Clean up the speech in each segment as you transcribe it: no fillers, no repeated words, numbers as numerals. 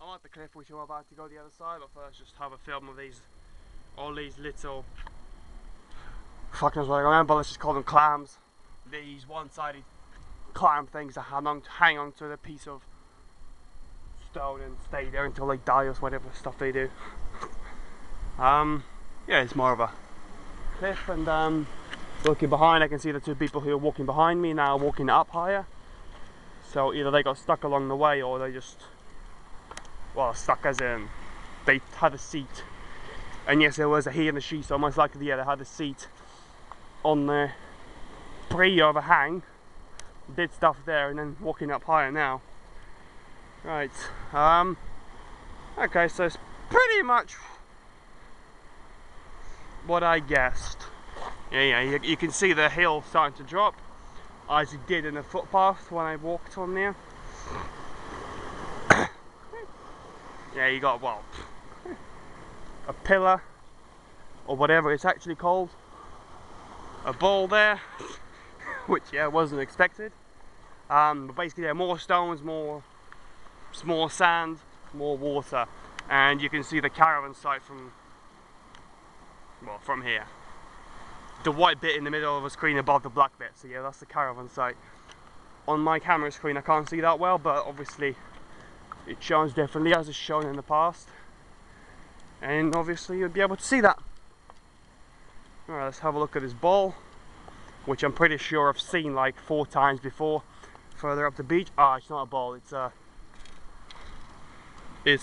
I'm at the cliff which I'm about to go the other side, but first just have a film of all these little, fuck knows what I remember, let's just call them clams. These one-sided clam things that hang on to the piece of stone and stay there until they die or whatever stuff they do. Yeah, it's more of a cliff, and looking behind I can see the two people who are walking behind me now walking up higher. So either they got stuck along the way or they just, well, stuck as in they had a seat. And yes, there was a he and a she, so most likely, yeah, they had a seat on the pre-overhang, did stuff there, and then walking up higher now. Right, okay, so it's pretty much what I guessed. Yeah, you can see the hill starting to drop, as it did in the footpath when I walked on there. Yeah, you got, well, a pillar, or whatever it's actually called, a ball there, which, yeah, wasn't expected. But basically there are more stones, more sand, more water, and you can see the caravan site from here. The white bit in the middle of the screen above the black bit, so yeah, that's the caravan site. On my camera screen I can't see that well, but obviously it shines differently as it's shown in the past, and obviously you'll be able to see that. Alright, let's have a look at this ball, which I'm pretty sure I've seen like 4 times before further up the beach. Ah, it's not a ball, it's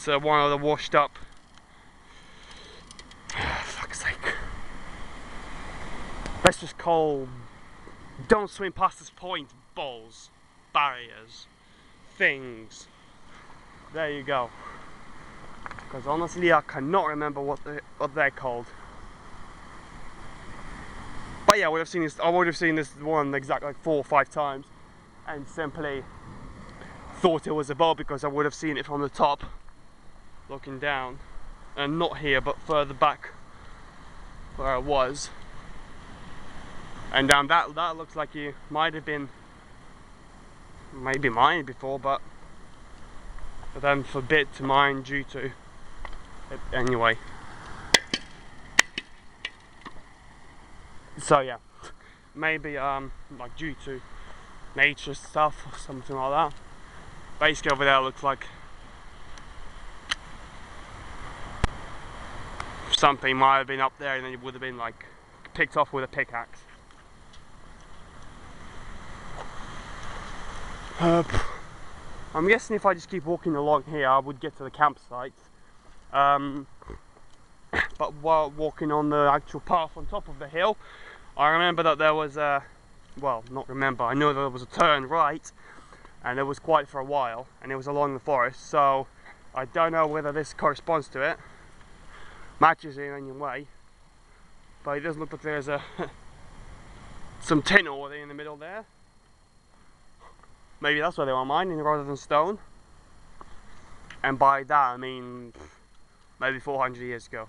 one of the washed up, fuck's sake, let's just call don't swim past this point balls, barriers, things. There you go. Because honestly I cannot remember what they're called. But yeah, I would have seen this one exactly like 4 or 5 times and simply thought it was a ball because I would have seen it from the top looking down, and not here but further back where I was. And down that looks like you might have been maybe mined before, but then forbid to mine due to it anyway. So yeah, maybe like due to nature stuff or something like that. Basically over there looks like something might have been up there and then it would have been like picked off with a pickaxe. I'm guessing if I just keep walking along here I would get to the campsite. But while walking on the actual path on top of the hill, I remember that there was a, well, not remember, I know there was a turn right, and it was quite for a while, and it was along the forest, so I don't know whether this corresponds to it, matches it in any way, but it does look like there's some tin ore in the middle there. Maybe that's where they were mining rather than stone, and by that I mean maybe 400 years ago.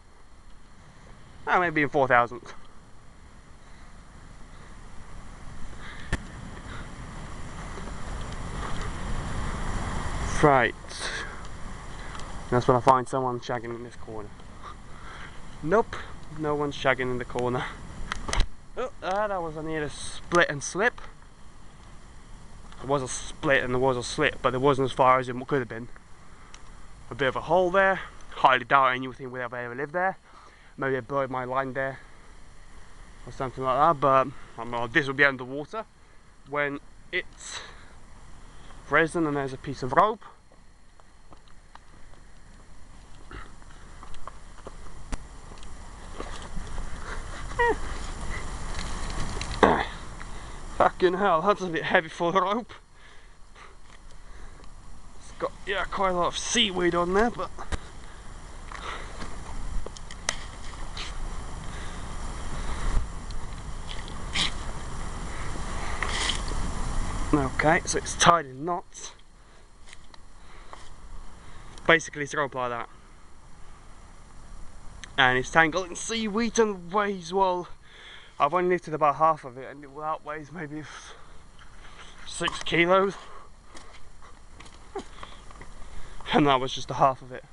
Maybe in 4,000. Right. That's when I find someone shagging in this corner. Nope, no one's shagging in the corner. Oh, that was near a split and slip. There was a split and there was a slip, but it wasn't as far as it could have been. A bit of a hole there. Highly doubt anything would ever live there. Maybe I buried my line there or something like that, but this will be underwater when it's frozen. And there's a piece of rope. Fucking hell, that's a bit heavy for the rope. It's got, yeah, quite a lot of seaweed on there, but okay, so it's tied in knots. Basically it's a rope like that. And it's tangled in seaweed and weighs, well, I've only lifted about half of it and that weighs maybe 6 kilos. and that was just the half of it.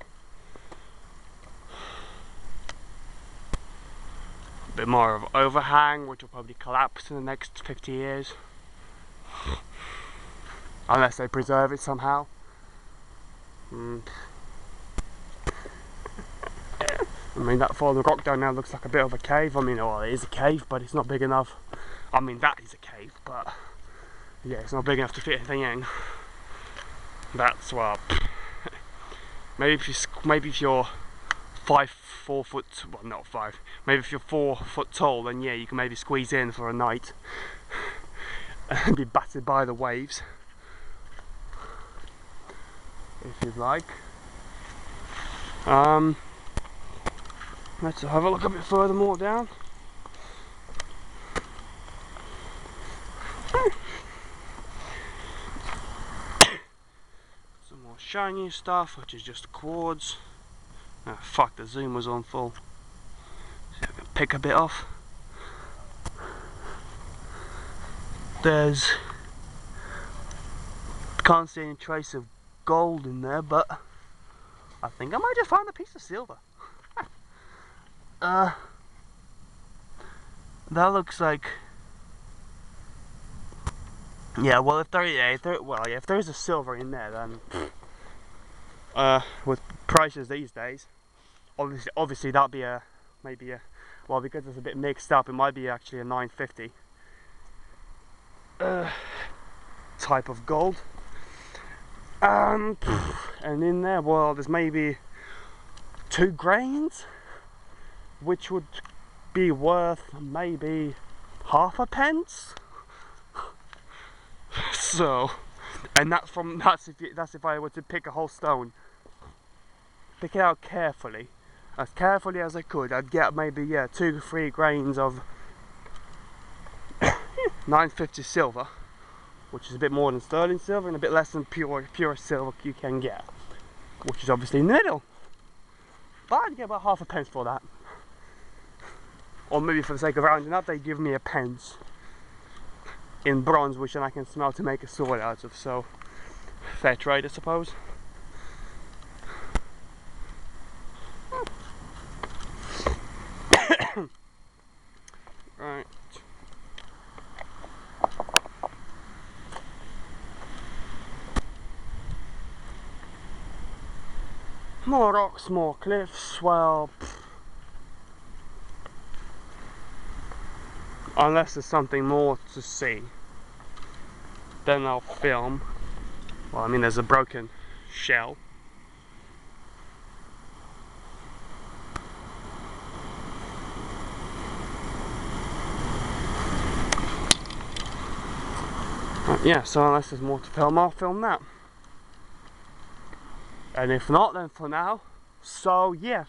A bit more of overhang, which will probably collapse in the next 50 years. Unless they preserve it somehow. I mean, that fallen rock down there looks like a bit of a cave. I mean, well, it is a cave, but it's not big enough. I mean, that is a cave, but yeah, it's not big enough to fit anything in. That's well. Maybe if you're 4 foot, well, not 5. Maybe if you're 4 foot tall, then yeah, you can maybe squeeze in for a night and be battered by the waves, if you'd like. Let's have a look a bit further more down. Some more shiny stuff, which is just quartz. Oh, fuck, the zoom was on full. So I can pick a bit off. Can't see any trace of gold in there, but I think I might have found a piece of silver. That looks like, yeah. Well, if there is a silver in there, then with prices these days, obviously that'd be well, because it's a bit mixed up, it might be actually a 950 type of gold. And in there, well, there's maybe 2 grains, which would be worth maybe half a pence. So, and that's if I were to pick a whole stone, pick it out carefully as I could. I'd get maybe 2-3 grains of 950 silver, which is a bit more than sterling silver and a bit less than pure silver you can get, which is obviously in the middle. But I'd get about half a pence for that. Or maybe for the sake of rounding up, they give me a pence in bronze, which then I can smelt to make a sword out of. So, fair trade, I suppose. Right. More rocks, more cliffs. Well, unless there's something more to see, then I'll film. Well, I mean, there's a broken shell. Yeah, so unless there's more to film, I'll film that. And if not, then for now, so yeah.